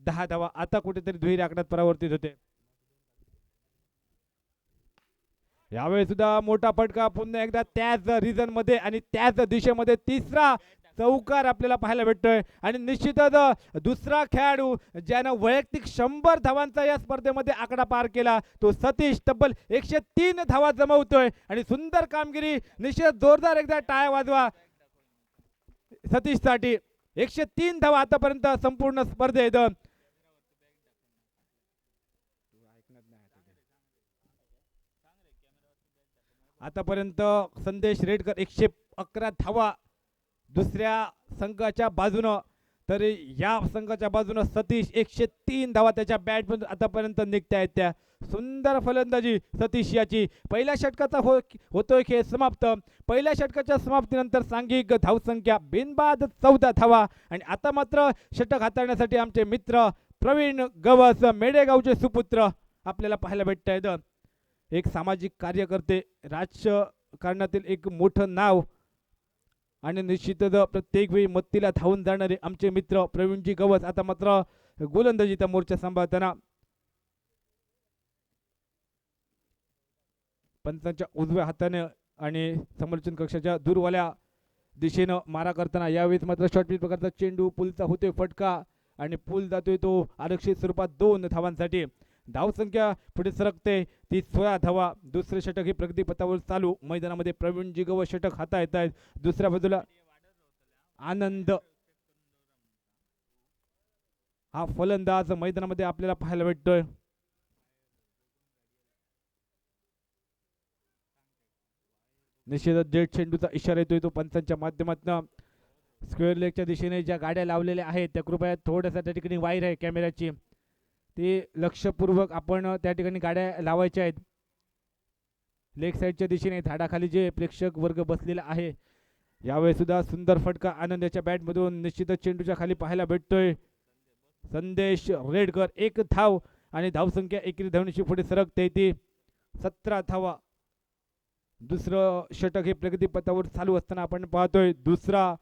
10 धावा आता कुठेतरी दुहेरी आकड्यात परावर्तित होते. यावेळी सुद्धा मोठा फटका पुन्हा एकदा त्याच रिजन मध्ये आणि त्याच दिशेमध्ये तिसरा चौकार आपल्याला पाहायला भेटतोय आणि निश्चितच दुसरा खेळाडू ज्यानं वैयक्तिक 100 धावांचा या स्पर्धेमध्ये आकडा पार केला तो सतीश तब्बल 103 धावा जमवतोय आणि सुंदर कामगिरी. निश्चित जोरदार एकदा टाळ्या वाजवा सतीश साठी. 103 धावा आतापर्यंत संपूर्ण स्पर्धेत. आतापर्यंत संदेश रेडकर 111 धावा दुसऱ्या संघाच्या बाजूनं, तर या संघाच्या बाजूनं सतीश 103 धावा त्याच्या बॅटमधून आतापर्यंत निघतायत. त्या सुंदर फलंदाजी सतीश याची. पहिल्या षटकाचा होतोय खेळ समाप्त. पहिल्या षटकाच्या समाप्तीनंतर सांघिक धावसंख्या बिनबाद 14 धावा आणि आता मात्र षटक हाताळण्यासाठी आमचे मित्र प्रवीण गवस मेडेगावचे सुपुत्र आपल्याला पाहायला भेटत आहेत. एक सामाजिक कार्यकर्ते, राजकारणातील एक मोठं नाव आणि निश्चितच प्रत्येक वेळी मत्तीला धावून जाणारे आमचे मित्र प्रवीणजी गवस आता मात्र गोलंदाजीचा मोर्चा सांभाळताना पंचांच्या उजव्या हाताने आणि समालोचन कक्षाच्या दूरवाल्या दिशेनं मारा करताना यावेळी मात्र शॉर्टपिच प्रकारचा चेंडू पुलचा होतोय फटका आणि पूल जातोय तो आरक्षित स्वरूपात 2 धावांसाठी. धावसंख्या पुढे सरकते ती 16 धावा. दुसरे षटक ही प्रगतीपथावर चालू. मैदानामध्ये प्रवीणजी गवस षटक हाताळत आहेत. दुसऱ्या बाजूला आनंद हा फलंदाज मैदानामध्ये आपल्याला पाहायला भेटतोय. निश्चितच जेट चेंडूचा इशारा येतोय तो पंचांच्या माध्यमातून. स्क्वेअर लेगच्या दिशेने ज्या गाड्या लावलेल्या आहेत त्या कृपया थोड्यासा त्या ठिकाणी वायर आहे कॅमेऱ्याची, ते लक्षपूर्वक आपण त्या ठिकाणी गाड्या लावायच्या आहेत. लेग साईडच्या दिशेने झाडाखाली जे प्रेक्षक वर्ग बसलेला आहे. यावेळी सुद्धा सुंदर फटका आनंदाच्या बॅटमधून निश्चितच चेंडूच्या खाली पाहायला भेटतोय. संदेश रेडकर 1 धाव आणि धावसंख्या एकेरी धावण्याची पुढे सरकते ती 17 धावा. दुसरं षटक हे प्रगतीपथावर चालू असताना आपण पाहतोय. दुसरा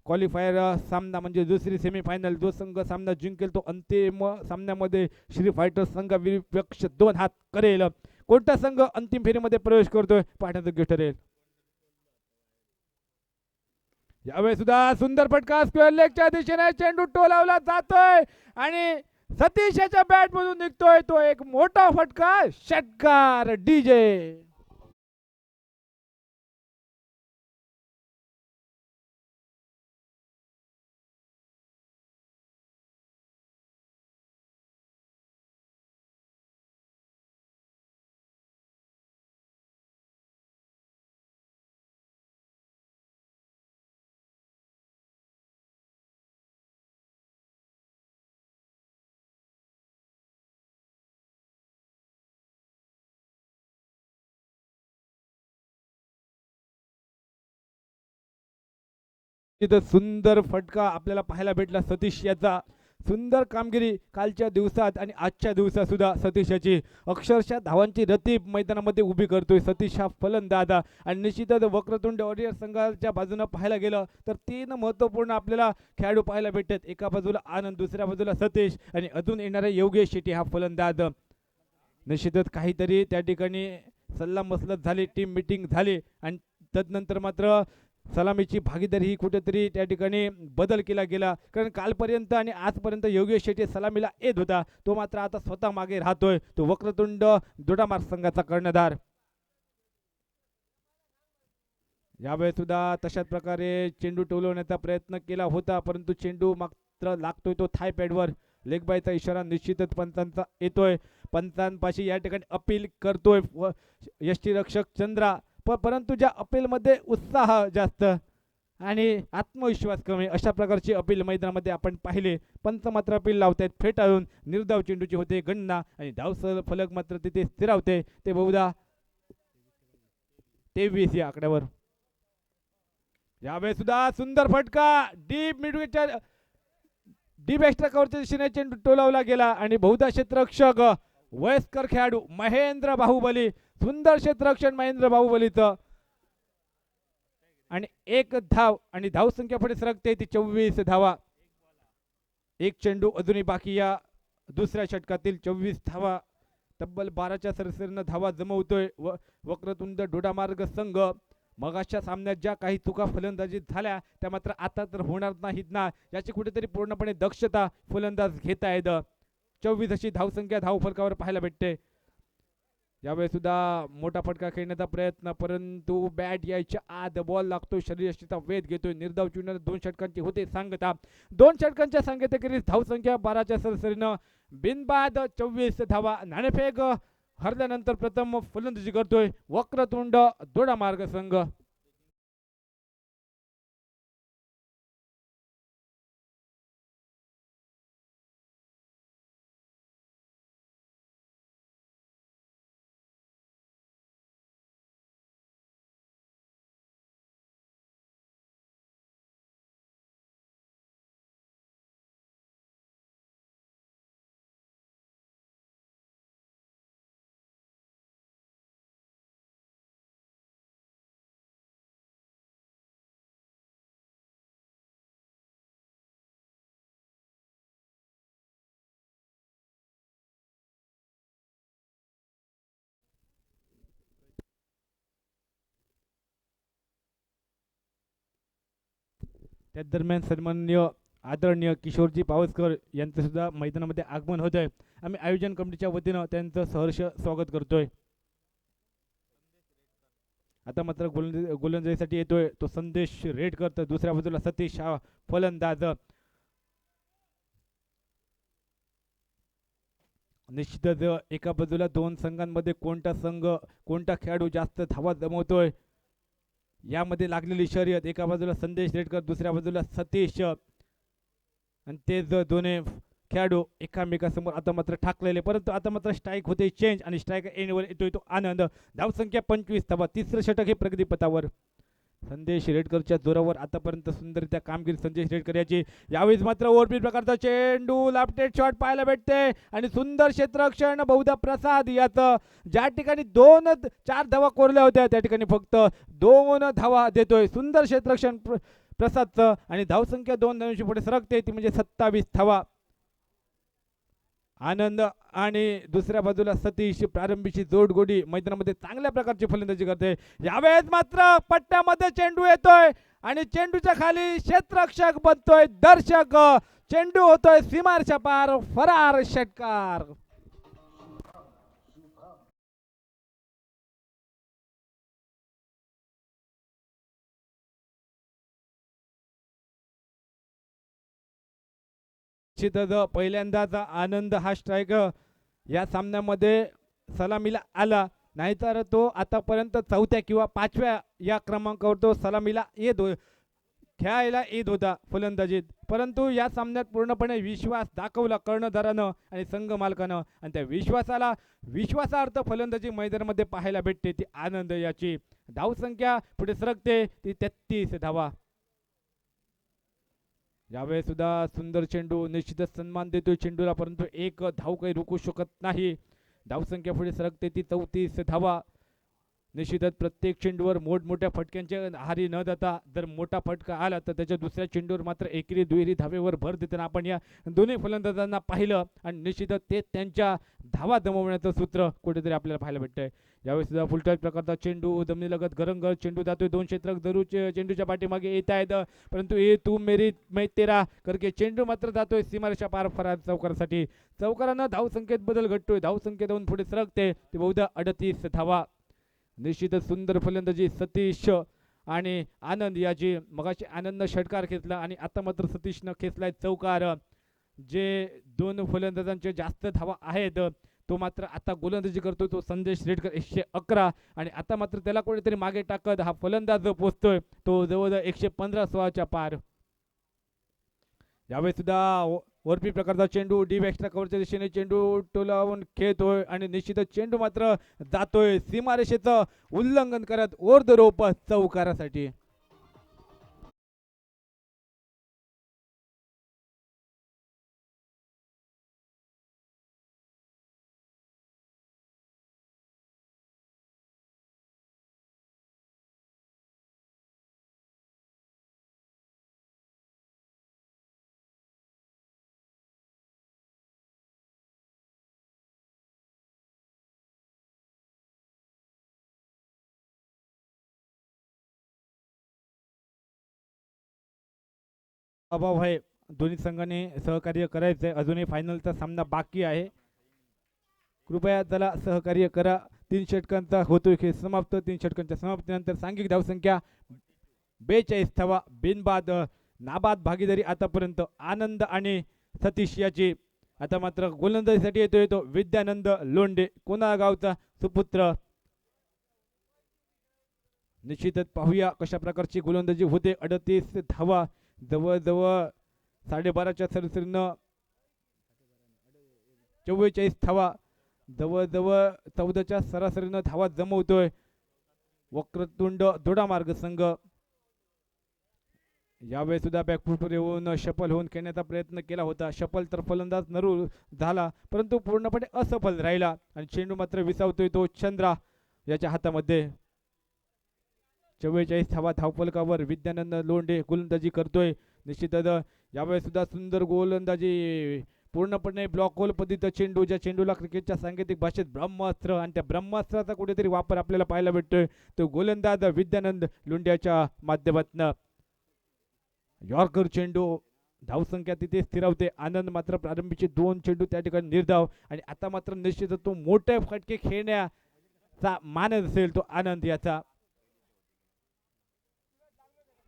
क्वालिफायर सामना म्हणजे दुसरी सेमीफायनल, जो संघ सामना जिंकेल तो अंतिम सामन्यामध्ये श्री फायटर संघाविरुद्ध 2 हात करेल. कोणता संघ अंतिम फेरीमध्ये प्रवेश करतोय पाहण्याचं ठरेल. यावेळी सुद्धा सुंदर फटका स्क्वेअर लेगच्या दिशेने चेंडू टोलावला जातोय आणि सतीश याच्या बॅट मधून निघतोय तो एक मोठा फटका. षटकार डीजे. तिथं सुंदर फटका आपल्याला पाहायला भेटला सतीश याचा. सुंदर कामगिरी कालच्या दिवसात आणि आजच्या दिवसात सुद्धा सतीश याची. अक्षरशः धावांची रतीब मैदानामध्ये उभी करतोय सतीश हा फलंदाज. आणि निश्चितच वक्रतुंड वॉरियर संघाच्या बाजूने पाहायला गेलं तर 3 महत्त्वपूर्ण आपल्याला खेळाडू पाहायला भेटतात. एका बाजूला आनंद, दुसऱ्या बाजूला सतीश आणि अजून येणारा योगेश शेट्टी हा फलंदाज. निश्चितच काहीतरी त्या ठिकाणी सल्ला मसलत झाली, टीम मीटिंग झाली आणि तदनंतर मात्र सलामीची भागीदारी ही कुठेतरी त्या ठिकाणी बदल केला गेला. कारण कालपर्यंत आणि आजपर्यंत योगेश शेट्टी सलामीला येत होता, तो मात्र आता स्वतः मागे राहतोय. तो वक्रतुंड दोडामार्ग संघाचा कर्णधार. यावेळी सुद्धा तशाच प्रकारे चेंडू टोलवण्याचा प्रयत्न केला होता, परंतु चेंडू मात्र लागतोय तो थाय पॅडवर. लेग बायचा इशारा निश्चितच पंचांचा येतोय. पंचांपाशी या ठिकाणी अपील करतोय यष्टीरक्षक चंद्रा, परंतु ज्या अपीलमध्ये उत्साह जास्त आणि आत्मविश्वास कमी अशा प्रकारची अपील मैदानामध्ये आपण पाहिले. पंच मात्र अपील लावतायत फेटाळून. निर्धाव चेंडूची होते गणना आणि धाव फलक मात्र तिथे स्थिरावते ते बहुधा 23 या आकड्यावर. यावेळी सुद्धा सुंदर फटका डीप मिडविकेटच्या डीप एक्स्ट्रा कव्हरच्या दिशेने चेंडू टोलावला गेला आणि बहुधा क्षेत्ररक्षक वयस्कर खेळाडू महेंद्र बाहुबली, सुंदर क्षेत्ररक्षण महेंद्र बाहुबलीचं आणि 1 धाव आणि धावसंख्या पुढे सरकते ती 24 धावा. एक चेंडू अजूनही बाकी या दुसऱ्या षटकातील 24 धावा तब्बल 12च्या सरसरीनं धावा जमवतोय वक्रतुंड डोडामार्ग संघ. मगाच्या सामन्यात ज्या काही चुका फलंदाजीत झाल्या त्या मात्र आता तर होणार नाहीत ना, याची कुठेतरी पूर्णपणे दक्षता फलंदाज घेत आहेत. 24 अशी धावसंख्या धावफलकावर पाहायला भेटते. यावेळी सुद्धा मोठा फटका खेळण्याचा प्रयत्न, परंतु बॅट यायच्या आत बॉल लागतोय, शरीरयष्टीचा वेध घेतोय. निर्धाव चुना 2 षटकांची होते सांगता. 2 षटकांच्या सांगतेखेरीज धावसंख्या 12च्या सरसरीनं बिनबाद 24 धावा. नाणेफेक हरल्यानंतर प्रथम फलंदाजी करतोय वक्रतुंड दोडामार्ग संघ. त्या दरम्यान सन्माननीय आदरणीय किशोरजी पावसकर यांचं सुद्धा मैदानामध्ये आगमन होत आहे. आम्ही आयोजन कमिटीच्या वतीनं त्यांचं सहर्ष स्वागत करतोय. आता मात्र गोलंदाजीसाठी येतोय तो संदेश रेडकर, तर दुसऱ्या बाजूला सतीश हा फलंदाज. निश्चितच एका बाजूला दोन संघांमध्ये कोणता संघ कोणता खेळाडू जास्त धावा जमवतोय यामध्ये लागलेली शर्यत. एका बाजूला संदेश रेडकर, दुसऱ्या बाजूला सतीश, आणि ते दोन्ही खेळाडू एकामेकासमोर आता मात्र ठाकलेले. परंतु आता मात्र स्ट्राईक होते चेंज आणि स्ट्राईक एंडवर येतोय तो आनंद. धावसंख्या 25 धावा. तिसरं षटक हे प्रगतीपथावर. संदेश रेडकरच्या जोरावर आतापर्यंत सुंदररित्या कामगिरी संदेश रेडकर याची. यावेळेस मात्र ओव्हरपीच प्रकारचा चेंडू लापटेड शॉट पाहायला भेटते आणि सुंदर क्षेत्ररक्षण बहुधा प्रसाद याचं. ज्या ठिकाणी 2-4 धावा कोरल्या होत्या त्या ठिकाणी फक्त 2 धावा देतोय सुंदर क्षेत्ररक्षण प्रसादचं. आणि धावसंख्या 2 धावांची पुढे सरकते, ती म्हणजे 27 धावा. आनंद आणि दुसऱ्या बाजूला सतीश प्रारंभीची जोडगोडी मैदानामध्ये चांगल्या प्रकारची फलंदाजी करते. यावेळेस मात्र पट्ट्यामध्ये चेंडू येतोय आणि चेंडूच्या खाली क्षेत्ररक्षक बनतोय दर्शक. चेंडू होतोय सीमारेषा पार, फरार षटकार. निश्चितच पहिल्यांदाच आनंद हा स्ट्राईक या सामन्यामध्ये सलामीला आला, नाहीतर तो आतापर्यंत 4थ्या किंवा 5व्या या क्रमांकावर तो सलामीला खेळायला येत होता फलंदाजीत. परंतु या सामन्यात पूर्णपणे विश्वास दाखवला कर्णधारानं आणि संघ मालकानं, आणि त्या विश्वासार्थ फलंदाजी मैदानामध्ये पाहायला भेटते ती आनंद याची. धावसंख्या पुढे सरकते ती 33 धावा. यावेळेस सुद्धा सुंदर चेंडू, निश्चितच सन्मान देतोय चेंडूला, परंतु एक धाव काही रोखू शकत नाही. धावसंख्या पुढे सरकते ती 34 धावा. निश्चितच प्रत्येक चेंडूवर मोठमोठ्या फटक्यांच्या आहारी न जाता जर मोठा फटका आला तर त्याच्या दुसऱ्या चेंडूवर मात्र एकेरी दुहेरी धावेवर भर देताना आपण या दोन्ही फलंदाजांना पाहिलं, आणि निश्चितच ते त्यांच्या धावा जमवण्याचं सूत्र कुठेतरी आपल्याला पाहायला भेटतंय. यावेळेस सुद्धा फुलटॉस प्रकारचा चेंडू जमिनीलगत गरंगर चेंडू जातोय. 2 क्षेत्रक जरूर चेंडूच्या पाठीमागे येत आहेत, परंतु ए तू मेरी मैं तेरा करके चेंडू मात्र जातोय सीमारेषा पार फरार चौकारासाठी. चौकारानं धावसंख्येत बदल घडतोय. धावसंख्येत जाऊन पुढे सरकते ते बहुधा 38 धावा. निश्चितच सुंदर फलंदाजी सतीश आणि आनंद याची. मगाशी आनंदनं षटकार खेचला आणि आता मात्र सतीशनं खेचलाय चौकार. जे 2 फलंदाजांचे जास्त धावा आहेत तो मात्र आता गोलंदाजी करतोय तो संदेश रेडकर 111, आणि आता मात्र त्याला कोणीतरी मागे टाकत हा फलंदाज पोहोचतोय तो जवळजवळ 115 पार. यावेळी सुद्धा वरपी प्रकारचा चेंडू डीप एक्स्ट्रा कव्हरच्या दिशेने चेंडू टोलावून खेळतोय आणि निश्चितच चेंडू मात्र जातोय सीमारेषेचं उल्लंघन करत ओव्हर द रोप चौकारासाठी. अभाव आहे. दोन्ही संघाने सहकार्य करायचं आहे. अजूनही फायनलचा सामना बाकी आहे. कृपया त्याला सहकार्य करा. 3 षटकांचा होतोय खेळ समाप्त. 3 षटकांच्या समाप्तीनंतर सांघिक धावसंख्या 42 धावा बिनबाद. नाबाद भागीदारी आतापर्यंत आनंद आणि सतीश याची. आता मात्र गोलंदाजीसाठी येतोय तो विद्यानंद लोंढे, कोणा गावचा सुपुत्र. निश्चितच पाहूया कशा प्रकारची गोलंदाजी होते. 38 धावा जवळजवळ 12.5च्या सरासरीनं 44 धावा जवळजवळ 14च्या सरासरीनं धावा जमवतोय वक्रतुंड दोडामार्ग संघ. यावेळी सुद्धा बॅकफुटवर येऊन शफल होऊन खेळण्याचा प्रयत्न केला होता. शफल तर फलंदाज नरू झाला परंतु पूर्णपणे असफल राहिला आणि चेंडू मात्र विसावतोय तो चंद्रा याच्या हातामध्ये. 44 धावा धावफलकावर विद्यानंद लोंढे गोलंदाजी करतोय. निश्चितच यावेळी सुद्धा सुंदर गोलंदाजी, पूर्णपणे ब्लॉक होल पद्धत चेंडू, ज्या चेंडूला क्रिकेटच्या सांकेतिक भाषेत ब्रह्मास्त्र, आणि त्या ब्रह्मास्त्राचा कुठेतरी वापर आपल्याला पाहायला भेटतोय तो गोलंदाज विद्यानंद लोंढ्याच्या माध्यमातून. यॉर्कर चेंडू धावसंख्या तिथे स्थिरावते. आनंद मात्र प्रारंभीचे 2 चेंडू त्या ठिकाणी निर्धाव आणि आता मात्र निश्चितच तो मोठे फटके खेळण्याचा मानस असेल तो आनंद याचा.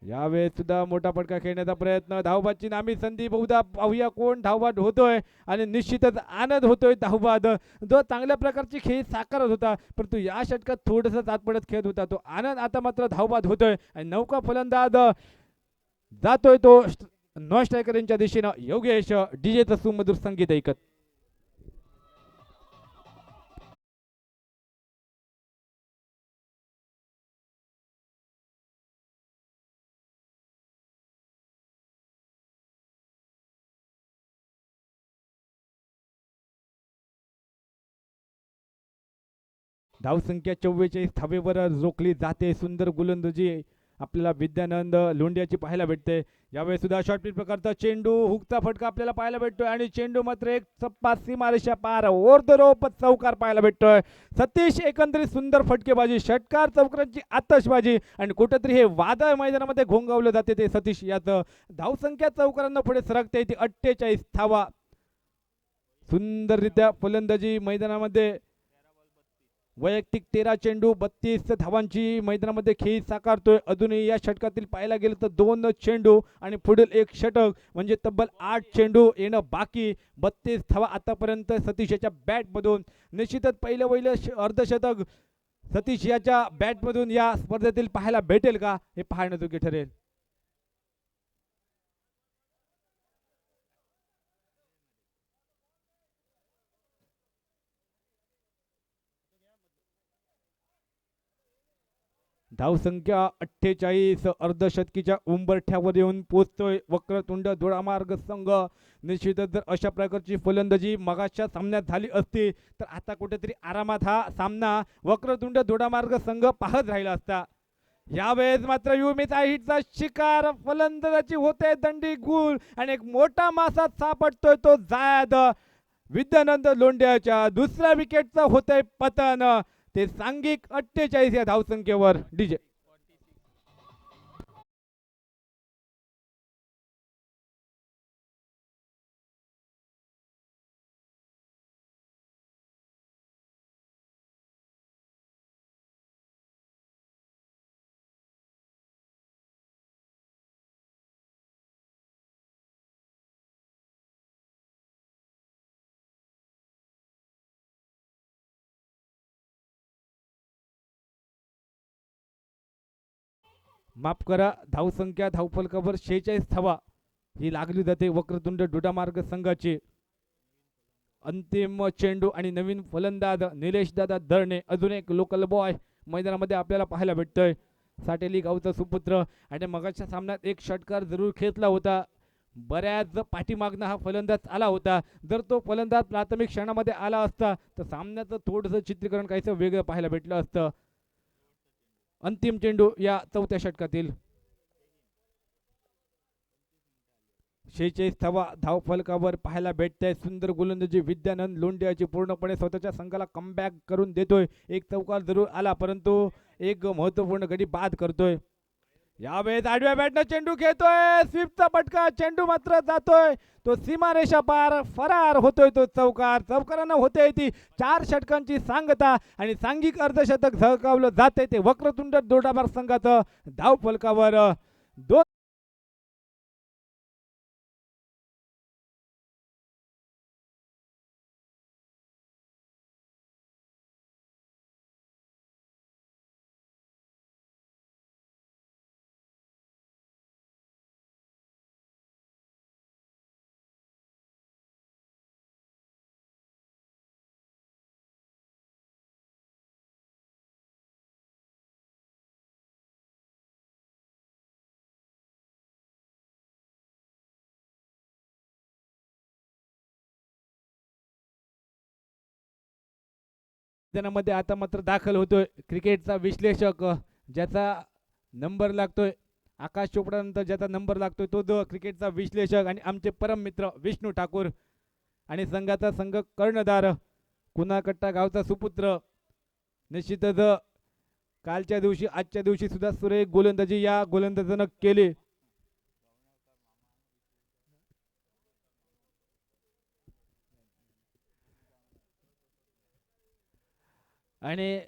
यावेळेस सुद्धा मोठा फटका खेळण्याचा प्रयत्न, धावबादची नामी संधी, बहुधा पाहूया कोण धावबाद होतोय आणि निश्चितच आनंद होतोय धावबाद, जो चांगल्या प्रकारची खेळ साकारत होता परंतु या षटकात थोडंसं तात्पडत खेळत होता तो आनंद. आता मात्र धावबाद होतोय आणि नौका फलंदाज जातोय तो नॉन स्ट्रायकर यांच्या दिशेनं. योगेश डीजेचं सुमधुर संगीत ऐकत. धावसंख्या 44 धावेवर रोखली जाते. सुंदर गोलंदाजी आपल्याला विद्यानंद लोंढ्याची पाहायला भेटते. यावेळेस सुद्धा शॉर्ट पिच प्रकारचा चेंडू, हुकचा फटका आपल्याला पाहायला भेटतोय आणि चेंडू मात्र एक चप्पा सीमारेषा पार ओर द रोप चौकार पाहायला भेटतोय. सतीश एकंदरीत सुंदर फटकेबाजी, षटकार चौकारांची आतषबाजी आणि कुठेतरी हे वादळ मैदानामध्ये घोंगावलं जाते ते सतीश याचं. धावसंख्या चौकारांना पुढे सरकते ती 48 धावा. सुंदररित्या फलंदाजी मैदानामध्ये वैयक्तिक 13 चेंडू 32 धावांची मैदानामध्ये खेळ साकारतोय. अजूनही या षटकातील पाहायला गेलं तर 2 चेंडू आणि पुढील एक षटक म्हणजे तब्बल 8 चेंडू येणं बाकी. 32 धावा आतापर्यंत सतीश याच्या बॅटमधून. निश्चितच पहिलं अर्धशतक सतीश याच्या बॅटमधून या स्पर्धेतील पाहायला भेटेल का हे पाहण्याजोगे ठरेल. धावसंख्या 48 अर्धशतकीच्या उंबरठ्यावर येऊन पोहोचतोय वक्रतुंड दोडामार्ग संघ. निश्चितच जर अशा प्रकारची फलंदाजी मगाच्या सामन्यात झाली असती तर आता कुठेतरी आरामात हा सामना वक्रतुंड दोडामार्ग संघ पाहत राहिला असता. यावेळेस मात्र युमिता हिटचा शिकार फलंदाजाची होते दंडी गुल आणि एक मोठा मासा सापडतोय तो जायद. विद्यानंद लोंढ्याच्या दुसऱ्या विकेटचा होतंय पतन. ते सांघिक 48 या धावसंख्येवर डीजे. माफ करा, धावसंख्या धावफलकावर 46 धावा ही लागली जाते वक्रतुंड दोडामार्ग संघाची. अंतिम चेंडू आणि नवीन फलंदाज निलेश दादा धरणे, अजून एक लोकल बॉय मैदानामध्ये आपल्याला पाहायला भेटतोय. साटेली गावचा सुपुत्र आणि मगाच्या सामन्यात एक षटकार जरूर खेचला होता. बऱ्याच पाठीमागनं हा फलंदाज आला होता. जर तो फलंदाज प्राथमिक क्षणामध्ये आला असता तर सामन्याचं थोडंसं चित्रीकरण काहीसं वेगळं पाहायला भेटलं असतं. अंतिम चेंडू या 4थ्या षटकातील. 46 धावा धावफलकावर पाहायला भेटते. सुंदर गोलंदाजी विद्यानंद लोंढ्याची पूर्णपणे स्वतःच्या संघाला कमबॅक करून देतोय. एक चौकार जरूर आला परंतु एक महत्त्वपूर्ण गडी बाद करतोय. यावेळेस आडव्या बॅटनं चेंडू खेळतोय, स्वीपचा फटका, चेंडू मात्र जातोय तो सीमारेषा पार, फरार होतोय तो चौकार. चौकारानं होते ती 4 षटकांची सांगता आणि सांघिक अर्धशतक झळकावलं जाते ते वक्रतुंड दोडामार्ग संघाचं धाव फलकावर. दोन मैदानामध्ये आता मात्र दाखल होतोय क्रिकेटचा विश्लेषक, ज्याचा नंबर लागतोय आकाश चोपडा नंतर ज्याचा नंबर लागतोय तो क्रिकेटचा विश्लेषक आणि आमचे परम मित्र विष्णू ठाकूर आणि संघाचा संघ कर्णधार कुणाकट्टा गावचा सुपुत्र. निश्चितच कालच्या दिवशी आजच्या दिवशी सुद्धा सुरेख गोलंदाजी या गोलंदाजानं केली. आणि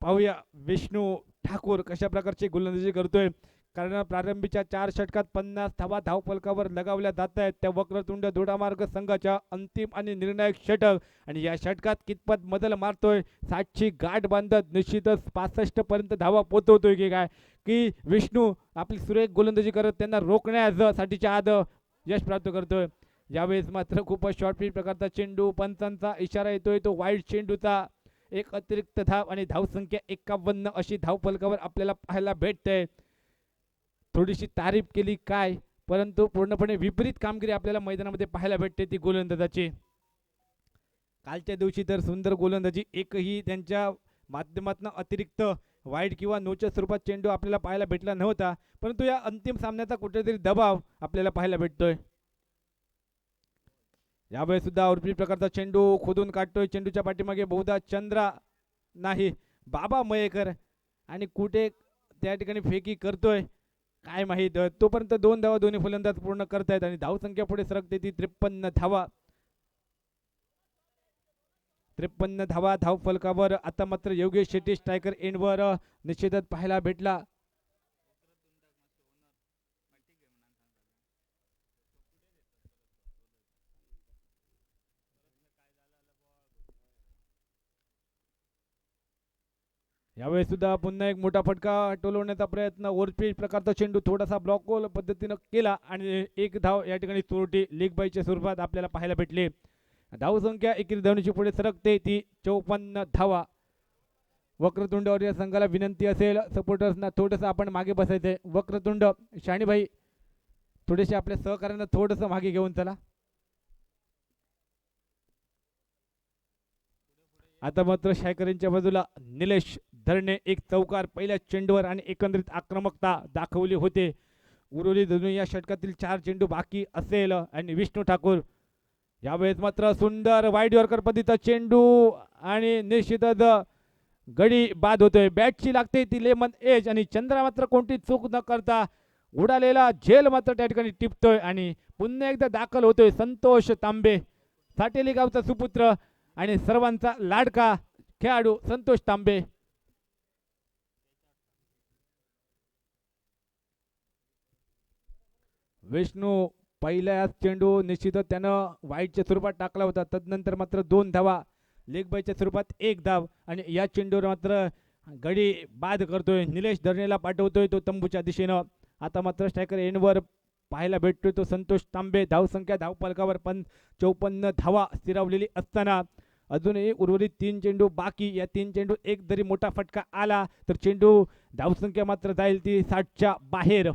पाहूया विष्णू ठाकूर कशा प्रकारची गोलंदाजी करतोय. कारण प्रारंभीच्या 4 षटकात 50 धावा धावफलकावर लगावल्या जात आहेत त्या वक्रतुंड दोडामार्ग संघाच्या अंतिम आणि निर्णायक षटक. आणि या षटकात कितपत मदल मारतोय, 60ची गाठ बांधत निश्चितच 65 पर्यंत धावा पोहोचवतोय की काय, की विष्णू आपली सुरेख गोलंदाजी करत त्यांना रोखण्यासाठीच्या आद यश प्राप्त करतोय. यावेळेस मात्र खूपच शॉर्ट पिच प्रकारचा चेंडू, पंचांचा इशारा येतोय तो वाईड चेंडूचा. एक अतिरिक्त धाव आणि धावसंख्या 51 अशी धावफलकावर आपल्याला पाहायला भेटते. थोडीशी तारीफ केली काय, परंतु पूर्णपणे विपरीत कामगिरी आपल्याला मैदानामध्ये पाहायला भेटते ती गोलंदाजाची. कालच्या दिवशी तर सुंदर गोलंदाजी, एकही त्यांच्या माध्यमातून अतिरिक्त वाईड किंवा नोच्या स्वरूपात चेंडू आपल्याला पाहायला भेटला नव्हता, परंतु या अंतिम सामन्याचा कुठेतरी दबाव आपल्याला पाहायला भेटतोय. यावेळेस सुद्धा उर्फी प्रकारचा चेंडू खोदून काढतोय, चेंडूच्या पाठीमागे बहुधा चंद्रा नाही बाबा मयेकर आणि कुठे त्या ठिकाणी फेकी करतोय काय माहीत. तोपर्यंत 2 धावा दोन्ही फलंदाज पूर्ण करतायत आणि धावसंख्या पुढे सरकते ती 53 धावा. 53 धावा धाव फलकावर. आता मात्र योगेश शेट्टी स्ट्रायकर एंडवर निश्चितच पाहायला भेटला. यावेळी सुद्धा पुन्हा एक मोठा फटका टोलवण्याचा प्रयत्न, ओव्हरपीच प्रकारचा चेंडू थोडासा ब्लॉक पद्धतीनं केला आणि एक धाव या ठिकाणी चोरटी लीग बायच्या स्वरूपात आपल्याला पाहायला भेटली. धावसंख्या एकेरी धावण्याची पुढे सरकते ती 54 धावा. वक्रतुंडवर या संघाला विनंती असेल सपोर्टर्सना थोडंसं आपण मागे बसायचंय. वक्रतुंड शाणीभाई थोडेसे आपल्या सहकार्यानं थोडंसं मागे घेऊन चला. आता मात्र शायकरींच्या बाजूला निलेश धरणे एक चौकार पहिल्या चेंडूवर आणि एकंदरीत आक्रमकता दाखवली होते. उर्वरित अजून या षटकातील 4 चेंडू बाकी असेल आणि विष्णू ठाकूर यावेळेस मात्र सुंदर वाईड यॉर्कर पद्धतीचा चेंडू आणि निश्चितच गडी बाद होतोय. बॅटची लागते ती लेमन एज आणि चंद्रा मात्र कोणती चूक न करता उडालेला झेल मात्र त्या ठिकाणी टिपतोय आणि पुन्हा एकदा दाखल होतोय संतोष तांबे, साटेली गावचा सुपुत्र आणि सर्वांचा लाडका खेळाडू संतोष तांबे. विष्णू पहिल्या चेंडू निश्चितच त्यानं वाईडच्या स्वरूपात टाकला होता, तदनंतर मात्र 2 धावा, लेग बायच्या स्वरूपात 1 धाव आणि या चेंडूवर मात्र गडी बाद करतोय. निलेश धरणेला पाठवतोय तो तंबूच्या दिशेनं. आता मात्र स्ट्रायकर एंडवर पाहायला भेटतोय तो संतोष तांबे. धावसंख्या धावफलकावर 54 धावा स्थिरावलेली असताना अजूनही उर्वरित 3 चेंडू बाकी. या 3 चेंडू एक जरी मोठा फटका आला तर चेंडू धावसंख्या मात्र जाईल ती 60च्या बाहेर.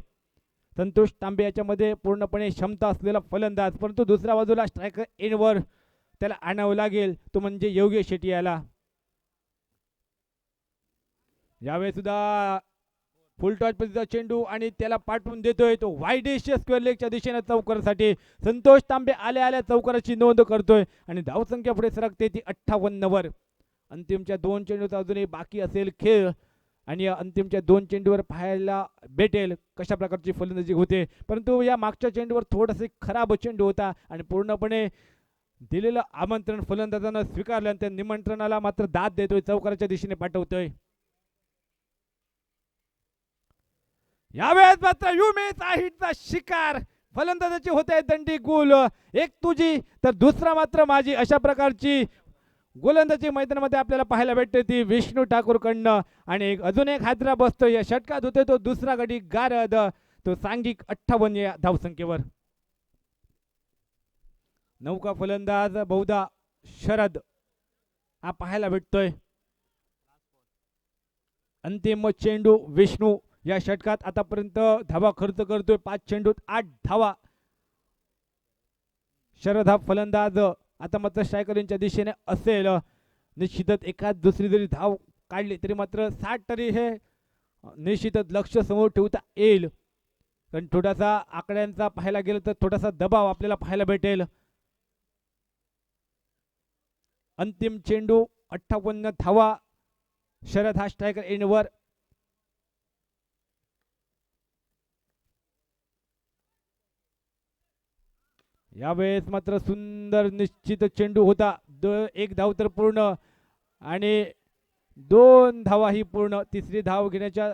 संतोष तांबे याच्यामध्ये पूर्णपणे क्षमता असलेला फलंदाज, परंतु दुसऱ्या बाजूला स्ट्रायकर एंडवर त्याला आणावं लागेल तो म्हणजे योगेश शेट्टी याला. यावेळेस सुद्धा फुल टॉच पद्धतीचा चेंडू आणि त्याला पाठवून देतोय तो वाईडिश स्क्वेअर लेगच्या दिशेने चौकारासाठी. संतोष तांबे आल्या आल्या चौकाराची नोंद करतोय आणि धावसंख्या पुढे सरकते ती 58 वर. अंतिमच्या 2 चेंडूचा अजूनही बाकी असेल खेळ आणि या अंतिमच्या 2 चेंडूवर पाहायला भेटेल कशा प्रकारची फलंदाजी होते. परंतु या मागच्या चेंडूवर थोडासा खराब चेंडू होता आणि पूर्णपणे दिलेलं आमंत्रण फलंदाजानं स्वीकारलं आणि त्या निमंत्रणाला मात्र दाद देतोय, चौकाराच्या दिशेने पाठवतोय. यावेळेस मात्र हिटचा शिकार फलंदाजाची होते दंडी गुल. एक तुझी तर दुसरा मात्र माझी, अशा प्रकारची गोलंदाजी मैदानामध्ये आपल्याला पाहायला भेटते ती विष्णू ठाकूर कडनं. आणि अजून एक हादरा बसतो या षटकात होते तो दुसरा गडी गारद, तो सांघिक 58 या धावसंख्येवर. नौका फलंदाज बहुधा शरद हा पाहायला भेटतोय. अंतिम चेंडू विष्णू या षटकात आतापर्यंत धावा खर्च करतोय 5 चेंडूत 8 धावा. शरद हा फलंदाज आता मात्र स्ट्रायकरच्या दिशेने असेल. निश्चितच एखाद दुसरी जरी धाव काढली तरी मात्र 60 तरी हे निश्चितच लक्ष समोर ठेवता येईल. कारण थोडासा आकड्यांचा पाहायला गेलं तर थोडासा दबाव आपल्याला पाहायला भेटेल. अंतिम चेंडू 58 धावा. शरद हा स्ट्रायकर एंडवर. यावेळेस मात्र सुंदर निश्चित चेंडू होता. एक धाव तर पूर्ण आणि 2 धावा ही पूर्ण. तिसरी धाव घेण्याच्या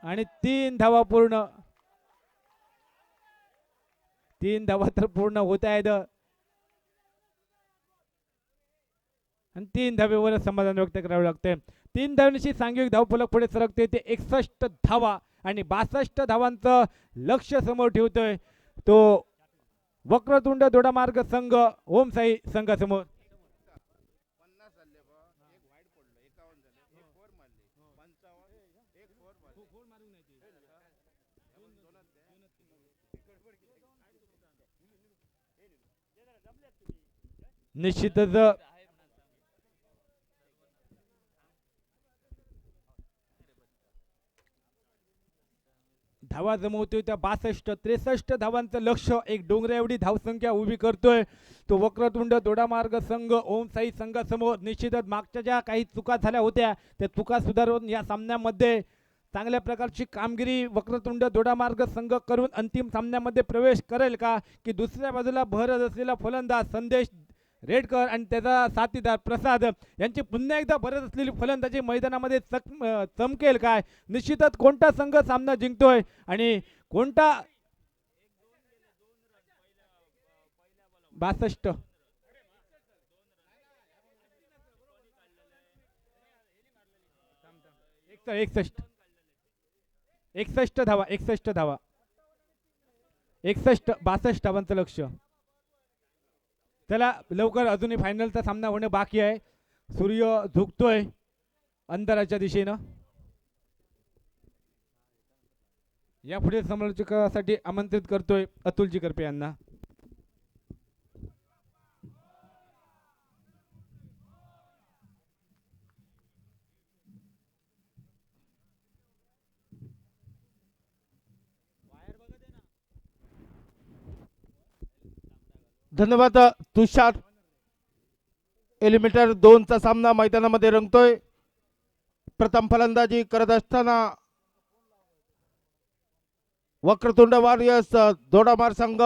आणि 3 धावा पूर्ण. 3 धावा तर पूर्ण होत आहेत आणि 3 धावेवर समाधान व्यक्त करावे लागते. 3 धावांची सांघिक धावफलक पुढे सरकते ते 61 धावा आणि 62 धावांचं लक्ष समोर ठेवतोय तो वक्रतुंड दोडामार्ग संघ ओम साई संघासमोर. निश्चितच धावा जमवतोय त्या 62-63 धावांचं लक्ष एक डोंगरा एवढी धावसंख्या उभी करतोय तो वक्रतुंड दोडामार्ग संघ ओम साई संघासमोर. निश्चितच मागच्या ज्या काही चुका झाल्या होत्या त्या चुका सुधारून या सामन्यामध्ये चांगल्या प्रकारची कामगिरी वक्रतुंड दोडामार्ग संघ करून अंतिम सामन्यामध्ये प्रवेश करेल का, की दुसऱ्या बाजूला भरत असलेला फलंदाज संदेश रेडकर आणि त्याचा साथीदार प्रसाद यांची पुन्हा एकदा भरत असलेली फलंदाजी मैदानामध्ये चमकेल काय. निश्चितच कोणता संघ सामना जिंकतोय आणि कोणता 62 61 धावा 61 धावा 61 62 धावांचं लक्ष. चला लवकर अजूनही फायनलचा सामना होणं बाकी आहे. सूर्य झुकतोय अंधाराच्या दिशेनं. यापुढे समालोचकासाठी आमंत्रित करतोय अतुलजी करपे यांना. धन्यवाद. तुषार एलिमिनेटर 2चा सामना मैदानामध्ये रंगतोय. प्रथम फलंदाजी करत असताना वक्रतुंड वॉरियर्स दोडामार संघ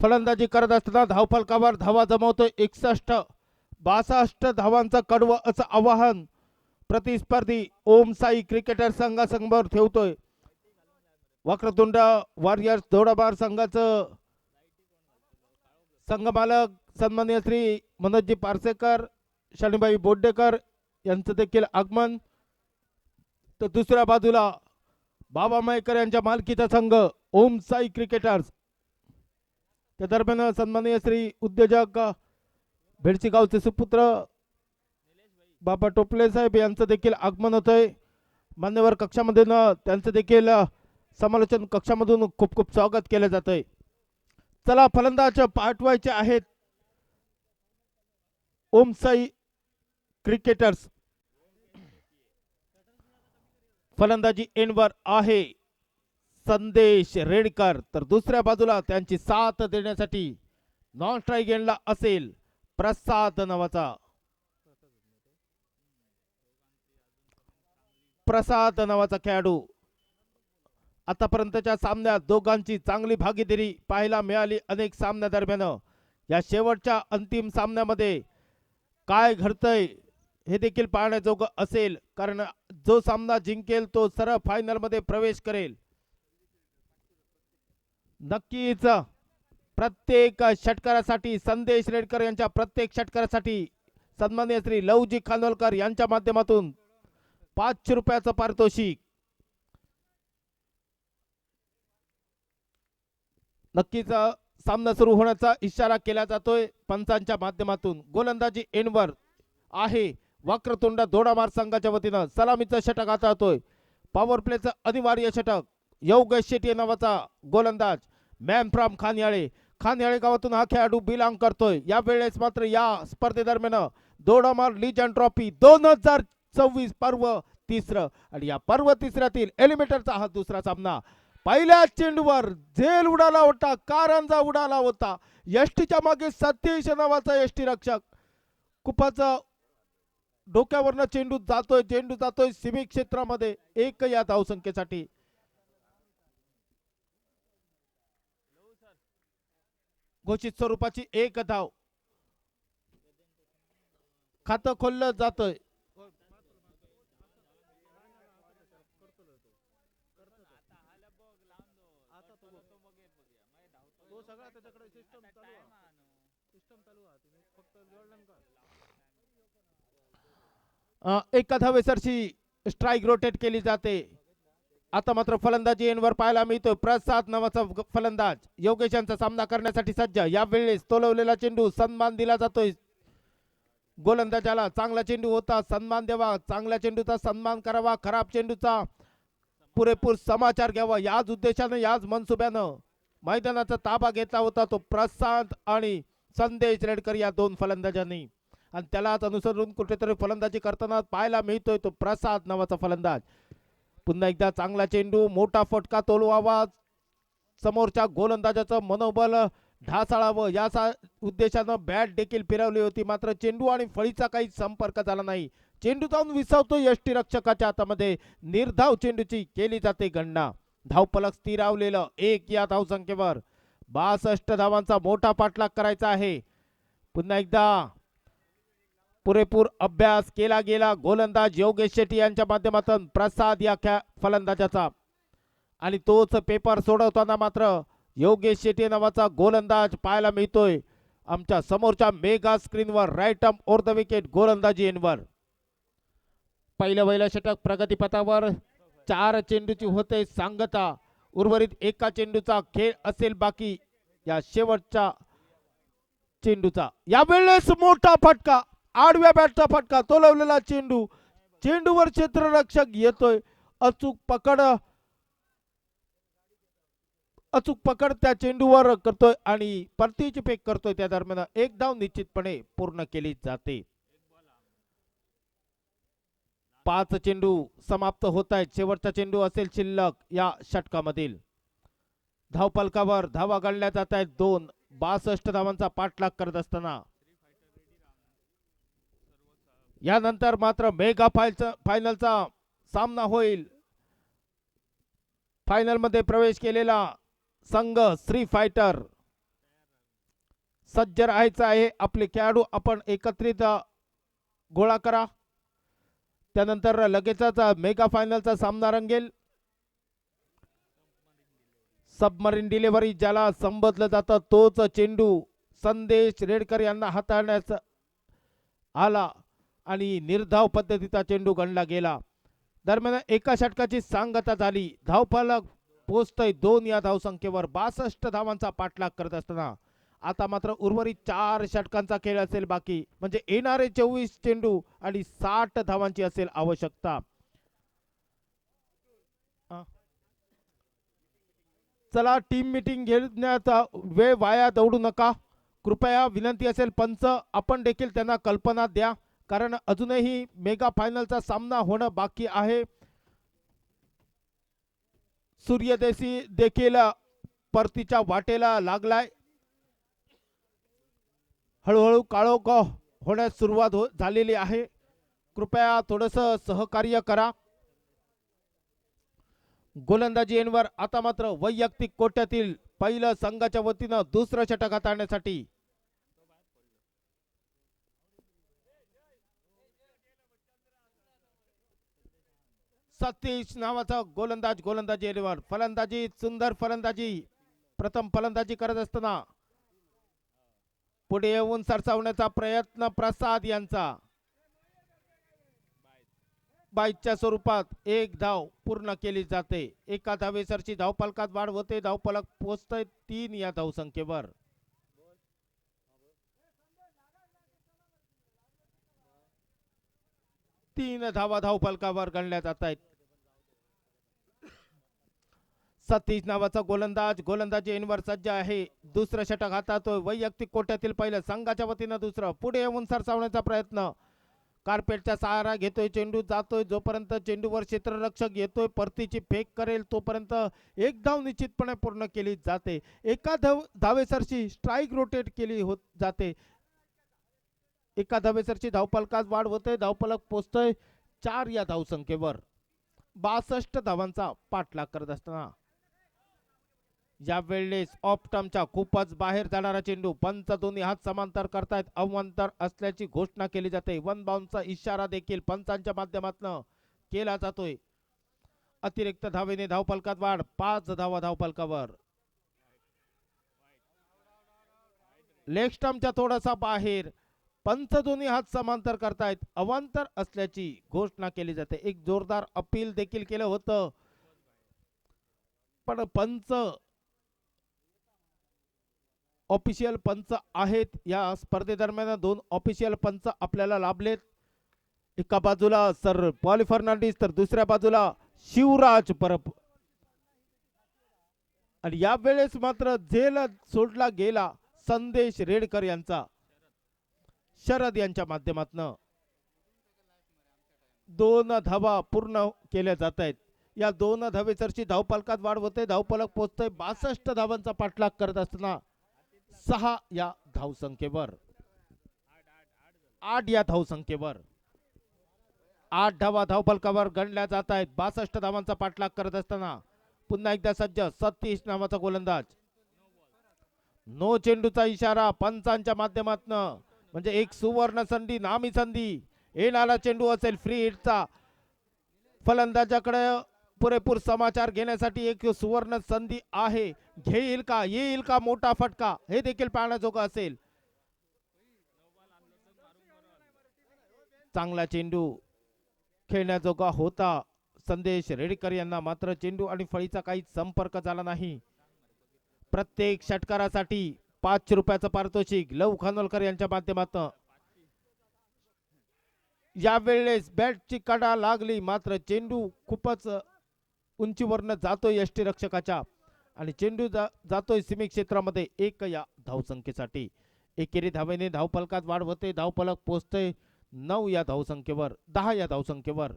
फलंदाजी करत असताना धावफलकावर धावा जमवतोय 61. 62 धावांचं कडवं असं आवाहन प्रतिस्पर्धी ओम साई क्रिकेटर संघासमोर ठेवतोय. वक्रतुंड वॉरियर्स दोडामार संघाचं संघमालक सन्माननीय श्री मनोजजी पारसेकर, शनिबाई बोड्डेकर यांचं देखील आगमन. तर दुसऱ्या बाजूला बाबा मयेकर यांच्या मालकीचा संघ ओम साई क्रिकेटर्स. त्या दरम्यान सन्माननीय श्री उद्योजक भेडसी गावचे सुपुत्र बाबा टोपले साहेब यांचं देखील आगमन होतंय. मान्यवर कक्षामधून त्यांचं देखील समालोचन कक्षामधून खूप खूप स्वागत केलं जातंय. चला फलंदाज पाठवायचे आहेत ओम साई क्रिकेटर्स. फलंदाजी एंडवर आहे संदेश रेडकर. तर दुसऱ्या बाजूला त्यांची साथ देण्यासाठी नॉन स्ट्राईक एंडला असेल प्रसाद नावाचा खेळाडू. आतापर्यंतच्या सामन्यात दोघांची चांगली भागीदारी पाहायला मिळाली अनेक सामन्यादरम्यान. या शेवटच्या अंतिम सामन्यामध्ये काय घडतंय हे देखील पाहण्याजोगं असेल, कारण जो सामना जिंकेल तो सरळ फायनल मध्ये प्रवेश करेल. नक्कीच प्रत्येक षटकारासाठी संदेश रेडकर यांच्या प्रत्येक षटकारासाठी सन्माननीय श्री लवजी खानोलकर यांच्या माध्यमातून 500 रुपयाचं पारितोषिक. नक्कीच सामना सुरू होण्याचा इशारा केला जातोय पंचांच्या माध्यमातून. गोलंदाजी एनवर आहे. वक्रतुंड दोडामार संघाच्या वतीनं सलामीचं षटक आता होतोय. पॉवर प्लेचं अनिवार्य षटक. योगेश शेट्टी नावाचा गोलंदाज मॅन फ्रॉम खानयाळे गावातून हा खेळाडू बिलॉंग करतोय. या वेळेस मात्र या स्पर्धेदरम्यान दोडामार लीजन ट्रॉफी 2024 पर्व तिसरं आणि या पर्व तिसऱ्यातील एलिमिनेटरचा हा दुसरा सामना. पहिल्या चेंडूवर झेल उडाला होता, कारंजा उडाला होता. यष्टीच्या मागे सतीश नावाचा यष्टी रक्षक. कुपाचा डोक्यावरनं चेंडू जातोय सीमित क्षेत्रामध्ये. एक या धावसंख्येसाठी घोषित स्वरूपाची एक धाव. खातं खोललं जातंय. एका धावेसरशी स्ट्राईक रोटेट केली जाते. आता मात्र फलंदाजी एनवर पाहायला मिळतोय. प्रसाद नावाचा फलंदाज योगेश यांचा सामना करण्यासाठी सज्ज. या वेळेस तोलवलेला चेंडू सन्मान दिला जातोय गोलंदाजाला. चांगला चेंडू होता, सन्मान द्यावा. चांगल्या चेंडूचा सन्मान करावा, खराब चेंडूचा पुरेपूर समाचार घ्यावा. याच उद्देशानं याच मनसुब्यानं मैदानाचा ताबा घेतला होता तो प्रसाद आणि संदेश रेडकर या दोन फलंदाजांनी. आणि त्यालाच अनुसरून कुठेतरी फलंदाजी करताना पाहायला मिळतोय तो प्रसाद नावाचा फलंदाज. पुन्हा एकदा चांगला चेंडू, मोठा फटका तोलवावा, समोरच्या गोलंदाजाचं मनोबल ढासळावं या उद्देशानं बॅट देखील फिरवली होती. मात्र चेंडू आणि फळीचा काही संपर्क झाला नाही. चेंडू जाऊन विसावतो यष्टी रक्षकाच्या हातामध्ये. निर्धाव चेंडूची केली जाते गणना. धावफलक स्थिरावलेलं 1 या धावसंख्येवर. 62 धावांचा मोठा पाठलाग करायचा आहे. पुन्हा एकदा पुरेपूर अभ्यास केला गेला गोलंदाज योगेश शेट्टी यांच्या माध्यमातून प्रसाद या फलंदाजाचा. आणि तोच पेपर सोडवताना मात्र योगेश शेट्टी नावाचा गोलंदाज पाहायला मिळतोय आमच्या समोरच्या मेगा स्क्रीनवर. Right arm over the wicket गोलंदाजी एनवर. पहिलं षटक प्रगतीपथावर. 4 चेंडूची होते सांगता. उर्वरित एका चेंडूचा खेळ असेल बाकी या शेवटच्या चेंडूचा. यावेळेस मोठा फटका, आडव्या बॅटचा फटका, तोलवलेला चेंडू, चेंडूवर क्षेत्ररक्षक येतोय. अचूक पकड त्या चेंडूवर करतोय आणि परतीची फेक करतोय. त्या दरम्यान एक धाव निश्चितपणे पूर्ण केली जाते. 5 चेंडू समाप्त होत आहेत. शेवटचा चेंडू असेल शिल्लक या षटकामधील. धावफलकावर धावा गणल्या जात आहेत 2. 62 धावांचा पाठलाग करत असताना यानंतर मात्र मेगा फायनलचा सामना होईल. फायनल मध्ये प्रवेश केलेला संघ श्री फायटर सज्ज राहायचं आहे. आपले खेळाडू आपण एकत्रित गोळा करा. त्यानंतर लगेचच मेगा फायनलचा सामना रंगेल. सबमरीन डिलिव्हरी ज्याला संबोधलं जातं तोच चेंडू संदेश रेडकर यांना हाताळण्यास आला आणि निर्धाव पद्धतीचा चेंडू गणला गेला. दरम्यान एका षटकाची सांगता झाली. धावफलक पोहोचतोय 2 या धावसंख्येवर. 62 धावांचा पाठलाग करत असताना आता मात्र उर्वरित 4 षटकांचा खेळ असेल बाकी. म्हणजे येणारे 24 चेंडू आणि 60 धावांची असेल आवश्यकता. चला टीम मीटिंग घेण्याचा वेळ वाया दौडू नका. कृपया विनंती असेल पंच आपण देखील त्यांना कल्पना द्या, कारण अजूनही मेगा फायनलचा सामना होणं बाकी आहे. सूर्यदेशी देखील परतीच्या वाटेला लागलाय. हळूहळू काळोख होण्यास सुरुवात झालेली आहे. कृपया थोडस सहकार्य करा. गोलंदाजी एंडवर आता मात्र वैयक्तिक कोट्यातील पहिलं संघाच्या वतीनं दुसरं षटक हाताळण्यासाठी सतीश नावाचा गोलंदाज गोलंदाजी एंडवर. फलंदाजी सुंदर फलंदाजी. प्रथम फलंदाजी करत असताना पुढे येऊन सरसावण्याचा प्रयत्न प्रसाद यांचा. बाईच्या स्वरूपात एक धाव पूर्ण केली जाते. एका धावेसरची धावफलकात वाढ होते. धावफलक पोहोचतोय 3 या धावसंख्येवर. तीन धावा धावफलकावर गणल्या जात आहेत. सतीश नावाचा गोलंदाज गोलंदाजी एंडवर सज्ज आहे. दुसरं षटक हातातोय. वैयक्तिक कोट्यातील पहिलं संघाच्या वतीनं दुसरं. पुढे येऊन सरसावण्याचा प्रयत्न. कार्पेटचा सहारा घेतोय. चेंडू जातोय. जोपर्यंत चेंडूवर क्षेत्ररक्षक येतोय परतीची फेक करेल तोपर्यंत एक धाव निश्चितपणे पूर्ण केली जाते. एका धावेसरची स्ट्राईक रोटेट केली होत जाते. एका धावेसरची धावफलकात वाढ होते. धावफलक पोहोचतोय 4 या धावसंख्येवर. 62 धावांचा पाठलाग करत असताना या वेळेस ऑफ टर्मच्या खूपच बाहेर जाणारा चेंडू. पंच दोन्ही हात समांतर करतायत. अवांतर असल्याची घोषणा केली जाते. वन बाउंसचा इशारा देखील पंचांच्या माध्यमातून केला जातोय. अतिरिक्त धावेने धावफलकात वाढ. 5 धावा धावफलकावर. लेग स्टंपच्या थोडासा बाहेर. पंच दोन्ही हात समांतर करतायत. अवांतर असल्याची घोषणा केली जाते. एक जोरदार अपील देखील केलं होतं पण पंच ऑफिशियल पंच आहेत. या स्पर्धेदरम्यान 2 ऑफिशियल पंच आपल्याला लाभलेत. एका बाजूला सर पॉल फर्नांडिस तर दुसऱ्या बाजूला शिवराज परब. आणि या वेळेस मात्र झेल सोडला गेला संदेश रेडकर यांचा. शरद यांच्या माध्यमातून 2 धावा पूर्ण केल्या जात आहेत. या 2 धावेसरची धावफलकात वाढ होते. धावफलक पोहोचतोय 62 धावांचा पाठलाग करत असताना 6 या धावसंख्येवर. 8 या धावसंख्येवर. 8 धावा धावफलकावर गणल्या जात आहेत. 62 धावांचा पाठलाग करत असताना पुन्हा एकदा सज्ज सतीश नावाचा गोलंदाज. नो चेंडूचा इशारा पंचांच्या माध्यमातून. म्हणजे एक सुवर्ण संधी नामी संधी. येणारा चेंडू असेल फ्री हिटचा. फलंदाजाकडे पुरेपूर समाचार घेण्यासाठी एक सुवर्ण संधी आहे. घेईल का येईल का मोठा फटका हे देखील पाहण्याजोगं असेल. चांगला चेंडू खेळण्याजोगा होता संदेश रेडकर यांना. मात्र चेंडू आणि फळीचा काही संपर्क झाला नाही. प्रत्येक षटकारासाठी 5 रुपयाचं पारितोषिक लव खानोलकर यांच्या माध्यमातून. या वेळेस बॅटची कडा लागली मात्र चेंडू खूपच उंचीवरनं जातोय यष्टीरक्षकाच्या आणि चेंडू जातोय सीमित क्षेत्रामध्ये 1 या धावसंख्येसाठी. एकेरी धावेने धावफलकात वाढ होते. धावफलक पोहोचते 9 या धावसंख्येवर. 10 या धावसंख्येवर.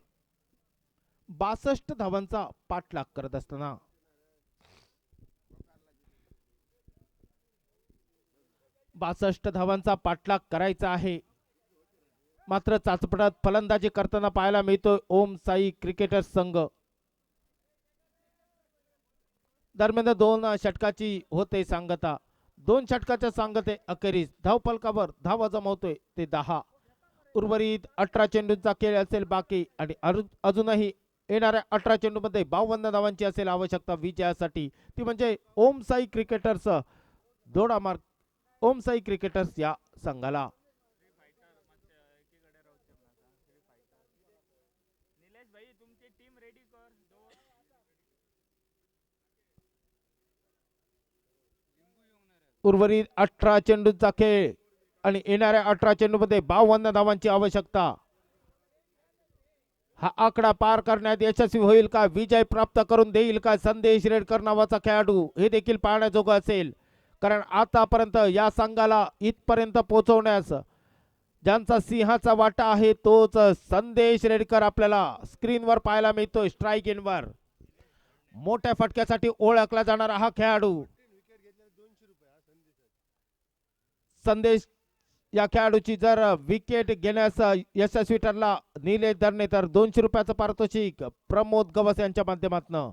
62 धावांचा पाठलाग करत असताना 62 धावांचा पाठलाग करायचा आहे. मात्र चाचपटात फलंदाजी करताना पाहायला मिळतोय ओम साई क्रिकेटर्स संघ. दरम्यान 2 षटकाची होते सांगता. 2 षटकाच्या सांगते अखेरीस धावफलकावर धावा जमवतोय ते 10. उर्वरित 18 चेंडूंचा खेळ असेल बाकी आणि अजूनही येणाऱ्या 18 चेंडूमध्ये 52 धावांची असेल आवश्यकता विजयासाठी. ती म्हणजे ओम साई क्रिकेटर्स जोडा मार्क ओम साई क्रिकेटर्स या संघाला. उर्वरित 18 चेंडूंचा खेळ आणि येणाऱ्या 18 चेंडूमध्ये 52 धावांची आवश्यकता. हा आकडा पार करण्यात यशस्वी होईल का विजय प्राप्त करून देईल का संदेश रेडकर नावाचा खेळाडू हे देखील पाहण्याजोगं असेल. कारण आतापर्यंत या संघाला इथपर्यंत पोहोचवण्यास ज्यांचा सिंहाचा वाटा आहे तोच संदेश रेडकर आपल्याला स्क्रीनवर पाहायला मिळतोय. स्ट्राईक इनवर मोठ्या फटक्यासाठी ओळखला जाणारा हा खेळाडू संदेश या खेळाडूची जर विकेट घेण्यास यशस्वी ठरला निलेश धरणे तर 200 रुपयाचं पारितोषिक प्रमोद गवस यांच्या माध्यमातून.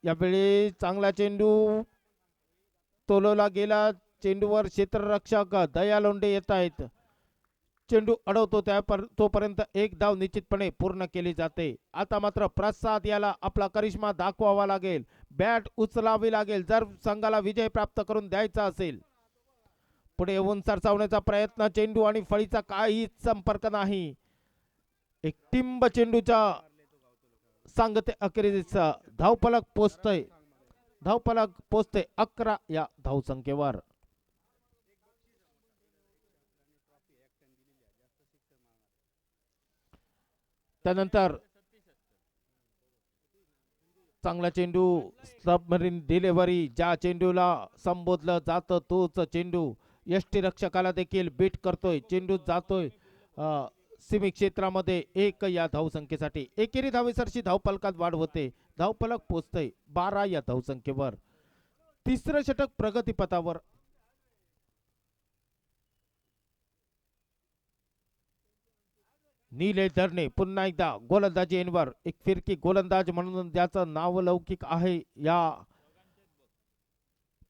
यावेळी चांगला चेंडू तोलवला गेला. चेंडूवर क्षेत्ररक्षक दया लोंढे येत आहेत. चेंडू अडवतो तोपर्यंत एक धाव निश्चितपणे पूर्ण केली जाते. आता मात्र प्रसाद याला आपला करिश्मा दाखवावा लागेल. बॅट उचलावी लागेल जर संघाला विजय प्राप्त करून द्यायचा असेल. पुढे येऊन सरसावण्याचा प्रयत्न. चेंडू आणि फळीचा काहीच संपर्क नाही. एक टिंब चेंडूच्या सांगते अखेरीस धावफलक पोचतोय. धावफलक पोचते 11 या धावसंख्येवर. त्यानंतर चांगला चेंडू सबमरीन डिलिव्हरी. ज्या चेंडूला संबोधलं जातं तोच चेंडू यष्टीरक्षकाला देखील बीट करतोय. चेंडू जातोय सीमी क्षेत्रामध्ये 1 या धावसंख्येसाठी. एकेरी धावेसरशी धावफलकात वाढ होते. धावफलक पोचतय 12 या धावसंख्येवर. तिसरं षटक प्रगतीपथावर. निलेश धरणे पुन्हा एकदा गोलंदाजी एनवर. एक फिरकी गोलंदाज म्हणून ज्याचं नावलौकिक आहे या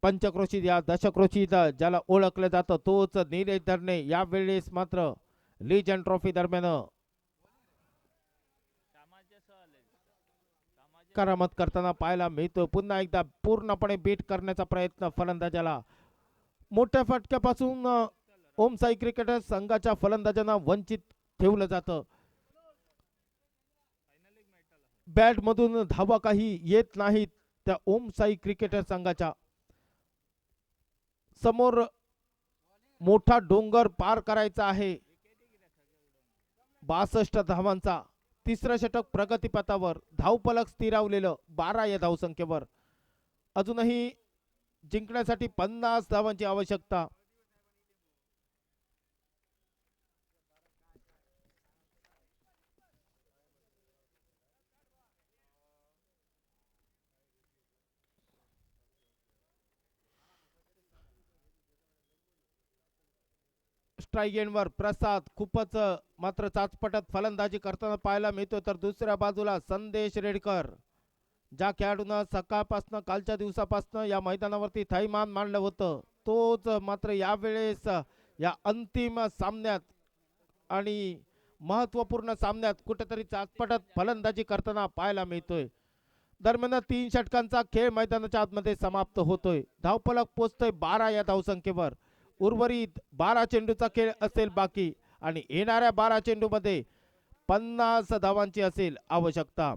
पंचक्रोशीत या दशक्रोशीत ज्याला ओळखलं जातं तोच निलेश धरणे यावेळेस मात्र लीजन ट्रॉफी दरम्यान करामत करताना पाहायला मिळतो. पुन्हा एकदा पूर्णपणे बीट करण्याचा प्रयत्न फलंदाजाला. मोठ्या फटक्यापासून ओम साई क्रिकेटर संघाच्या फलंदाजांना वंचित ठेवलं जातं. बॅट मधून धावा काही येत नाहीत त्या ओम साई क्रिकेटर संघाच्या. समोर मोठा डोंगर पार करायचा आहे 62 धावांचा. तिसरं षटक प्रगतीपथावर. धावफलक स्थिरावलेलं 12 या धावसंख्येवर. अजूनही जिंकण्यासाठी 50 धावांची आवश्यकता. स्ट्राईक एंडवर प्रसाद खूपच मात्र चाचपटत फलंदाजी करताना पाहायला मिळतो. तर दुसऱ्या बाजूला संदेश रेडकर ज्या खेळाडूंना सकाळपासून कालच्या दिवसापासून या मैदानावरती थैमान मांडलं होतं तोच मात्र यावेळेस या अंतिम सामन्यात आणि महत्वपूर्ण सामन्यात कुठेतरी चाचपटत फलंदाजी करताना पाहायला मिळतोय. दरम्यान 3 षटकांचा खेळ मैदानाच्या आतमध्ये समाप्त होतोय. धावफलक पोचतोय 12 या धावसंख्येवर. उर्वरित 12 चेंडूचा खेळ असेल बाकी आणि येणाऱ्या 12 चेंडू मध्ये 50 धावांची असेल आवश्यकता.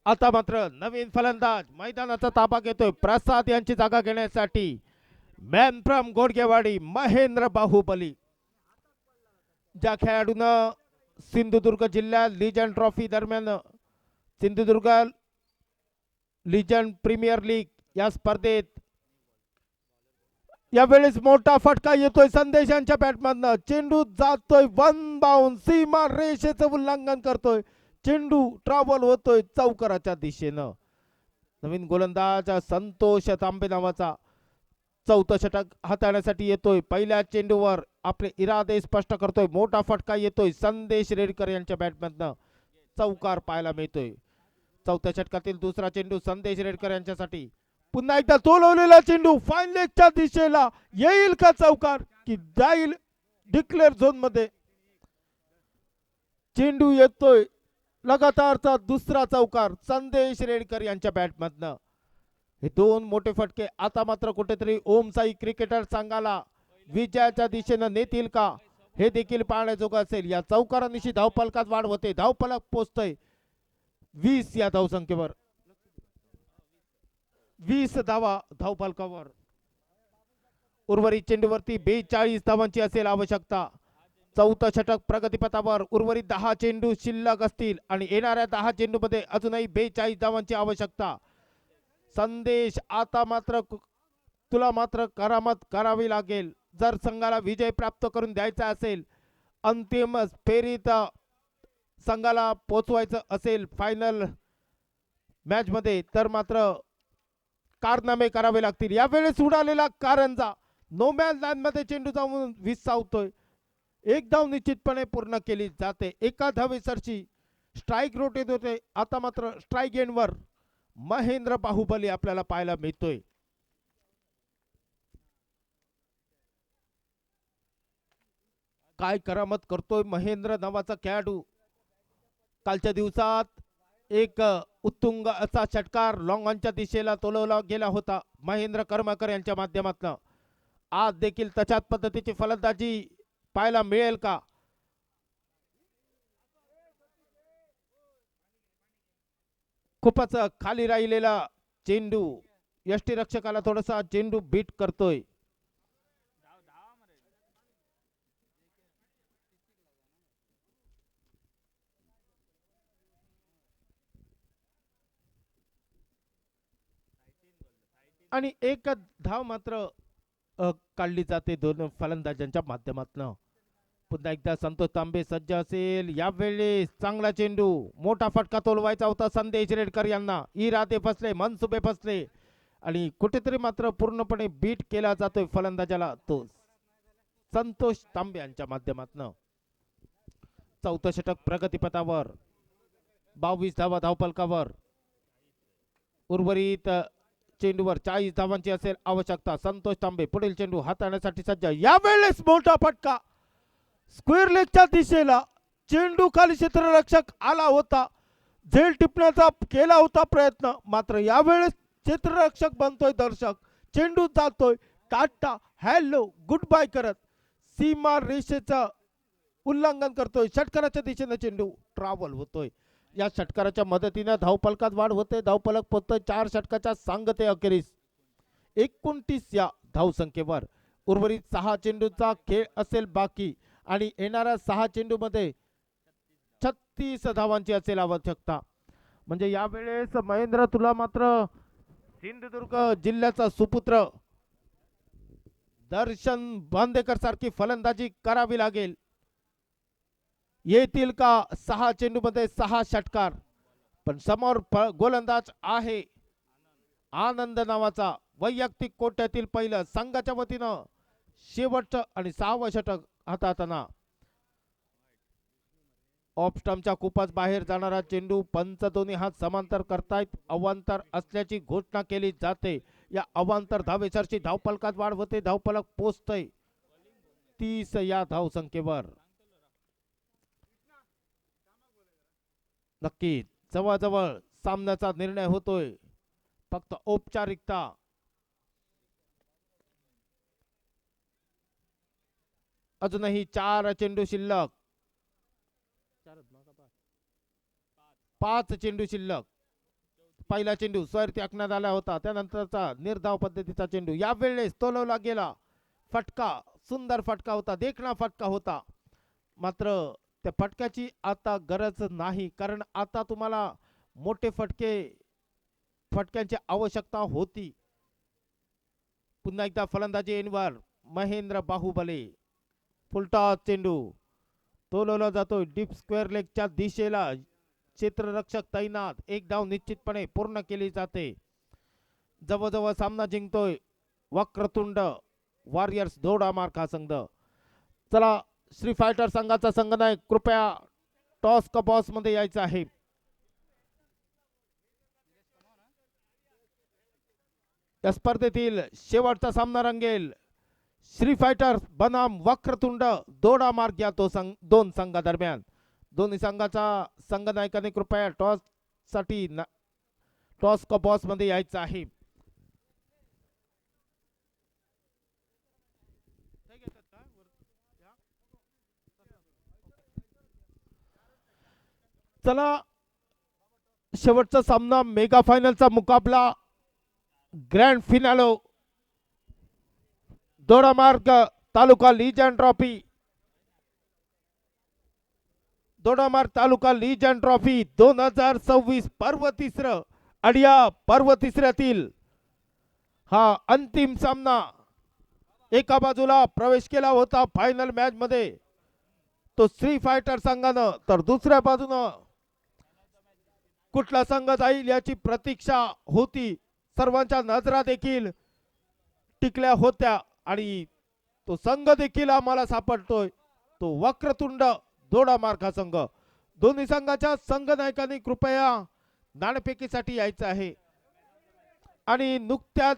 आता मात्र नवीन फलंदाज मैदानाचा ताबा घेतोय. प्रसाद यांची जागा घेण्यासाठी मॅन फ्रॉम गोडगेवाडी महेंद्र बाहुबली. ज्या खेळाडूनं सिंधुदुर्ग जिल्ह्यात लीजन ट्रॉफी दरम्यान सिंधुदुर्ग लीजन प्रीमियर लीग या स्पर्धेत यावेळेस मोठा फटका येतोय संदेशांच्या बॅटमधनं. चेंडू जातोय वन बाउंड सीमा रेषेचं उल्लंघन करतोय. चेंडू ट्रॅव्हल होतोय चौकाराच्या दिशेनं. नवीन गोलंदाज संतोष तांबे नावाचा चौथं षटक हाताळण्यासाठी येतोय. पहिल्या चेंडूवर आपले इरादे स्पष्ट करतोय. मोठा फटका येतोय संदेश रेडकर यांच्या बॅटमधनं. चौकार पाहायला मिळतोय. चौथ्या षटकातील दुसरा चेंडू संदेश रेडकर यांच्यासाठी. पुन्हा एकदा तोलवलेला चेंडू फाईन लेगच्या दिशेला. येईल का चौकार की जाईल डिक्लेअर झोन मध्ये. चेंडू येतोय लगातारचा दुसरा चौकार संदेश रेडकर यांच्या बॅटमधनं. हे दोन मोठे फटके आता मात्र कुठेतरी ओम साई क्रिकेटर संघाला विजयाच्या दिशेनं नेतील का हे देखील पाहण्याजोगं असेल. या चौकारानिशी धावफलकात वाढ होते. धावफलक पोचतोय 20 या धावसंख्येवर. 20 धावा धावफलकावर. उर्वरित चेंडूवरती 42 धावांची असेल आवश्यकता. चौथं षटक प्रगतीपथावर. उर्वरित 10 चेंडू शिल्लक असतील आणि येणाऱ्या 10 चेंडू मध्ये अजूनही 42 धावांची आवश्यकता. संदेश आता मात्र तुला मात्र करामत करावी लागेल जर संघाला विजय प्राप्त करून द्यायचा असेल, अंतिम फेरीत संघाला पोचवायचं असेल फायनल मॅच मध्ये, तर मात्र कारनामे करावे लागतील. यावेळेस उडालेला कारंजा नो मॅन लँड मध्ये चेंडू जाऊन विसावतोय. एक धाव निश्चितपणे पूर्ण केली जाते. एका धावेसरची स्ट्राईक रोटेट होते. आता मात्र स्ट्राईक एंडवर महेंद्र बाहुबली आपल्याला पाहायला मिळतोय. काय करामत करतोय महेंद्र नावाचा खेळाडू. कालच्या दिवसात एक उत्तुंग असा षटकार लॉंग ऑनच्या दिशेला तोलवला गेला होता महेंद्र कर्मकर यांच्या माध्यमातून. आज देखील तशाच पद्धतीची फलंदाजी पाहायला मिळेल का? खूपच खाली राहिलेला चेंडू यष्टीरक्षकाला थोडासा चेंडू बीट करतोय. आणि एक धाव मात्र काढली जाते दोन फलंदाजांच्या माध्यमातून. पुन्हा एकदा संतोष तांबे सज्ज असेल. यावेळी चांगला चेंडू, मोठा फटका तोलवायचा होता संदेश रेडकर यांना. इरादे फसले, मनसुबे फसले आणि कुठेतरी मात्र पूर्णपणे बीट केला जातोय फलंदाजाला तो संतोष तांबे यांच्या माध्यमातून. चौथं षटक प्रगतीपथावर, 22 धावा धावफलकावर. उर्वरित चेंडूवर 40 धावांची असेल आवश्यकता. संतोष तांबे पुढील चेंडू हाताळण्यासाठी सज्ज. यावेळेस मोठा फटका स्क्वेअर लेगच्या दिशेला. चेंडू खाली क्षेत्ररक्षक आला होता, झेल टिपण्याचा केला होता प्रयत्न, मात्र यावेळेस क्षेत्ररक्षक बनतोय दर्शक. चेंडू जातोय टाटा हॅलो गुड बाय करत सीमा रेषेचं उल्लंघन करतोय. षटकाराच्या दिशेने चेंडू ट्रॅव्हल होतोय. या षटकाराच्या मदतीने धावफलकात वाढ होते. धावफलक पोहोचतोय 4 षटकाच्या सांगते अखेरीस 29 या धावसंख्येवर. उर्वरित 6 चेंडूचा खेळ असेल बाकी आणि येणाऱ्या 6 चेंडू मध्ये 36 धावांची असेल आवश्यकता. म्हणजे यावेळेस महेंद्र तुला मात्र सिंधुदुर्ग जिल्ह्याचा सुपुत्र दर्शन बांदेकर सारखी फलंदाजी करावी लागेल. येतील का 6 चेंडू मध्ये 6 षटकार? पण समोर गोलंदाज आहे आनंद नावाचा. वैयक्तिक कोट्यातील पहिलं संघाच्या वतीनं शेवटचं आणि 6वं षटक हाताळताना. ऑफ स्टंपच्या खूपच बाहेर जाणारा चेंडू पंच दोन्ही हात समांतर करतायत. अवांतर असल्याची घोषणा केली जाते. या अवांतर धावेसरची धावफलकात वाढ होते. धावफलक पोचतय 30 या धावसंख्येवर. नक्कीच जवळजवळ सामन्याचा निर्णय होतोय. फक्त औपचारिकता. अजूनही 4 चेंडू शिल्लक, 5 चेंडू शिल्लक. पहिला चेंडू स्वैर टाकण्यात आला होता, त्यानंतरचा निर्धाव पद्धतीचा चेंडू यावेळेस तोलवला गेला. फटका, सुंदर फटका होता, देखणा फटका होता. मात्र त्या फटक्याची आता गरज नाही, कारण आता तुम्हाला मोठे फटक्यांची आवश्यकता होती. पुन्हा एकदा फलंदाजी एंडवर महेंद्र बाहुबली. फुलटॉस चेंडू तोलवला जातोय डीप स्क्वेअर लेगच्या दिशेला. क्षेत्ररक्षक तैनात. एक धाव निश्चितपणे पूर्ण केली जाते. जवळजवळ सामना जिंकतोय वक्रतुंड वॉरियर्स दोडामार्ग हा संघ. चला श्री फायटर संघाचा संघनायक कृपया टॉस का बॉस मध्ये यायचं आहे. या स्पर्धेतील शेवटचा सामना रंगेल श्री फायटर बनाम वक्रतुंड दोडामार्ग या दोन संघादरम्यान. दोन्ही संघाचा संघनायकाने कृपया टॉस साठी टॉस का बॉस मध्ये यायचं आहे. चला शेवटचा सामना, मेगा फायनलचा मुकाबला, ग्रँड फिनालो दोडामार्ग तालुका लीजन ट्रॉफी. दोडामार्ग तालुका लीजन ट्रॉफी 2026 पर्व तिसरं आणि या पर्व तिसऱ्यातील हा अंतिम सामना एका बाजूला प्रवेश केला होता फायनल मॅच मध्ये तो श्री फायटर संघानं, तर दुसऱ्या बाजूनं कुठला संघ जाईल याची प्रतीक्षा होती. सर्वांच्या नजरा देखील टिकल्या होत्या आणि तो संघ देखील आम्हाला सापडतोय, तो वक्रतुंड दोडामार्ग संघ. दोन्ही संघाच्या संघ नायकांनी कृपया नाणेफेकीसाठी यायचं आहे आणि नुकत्याच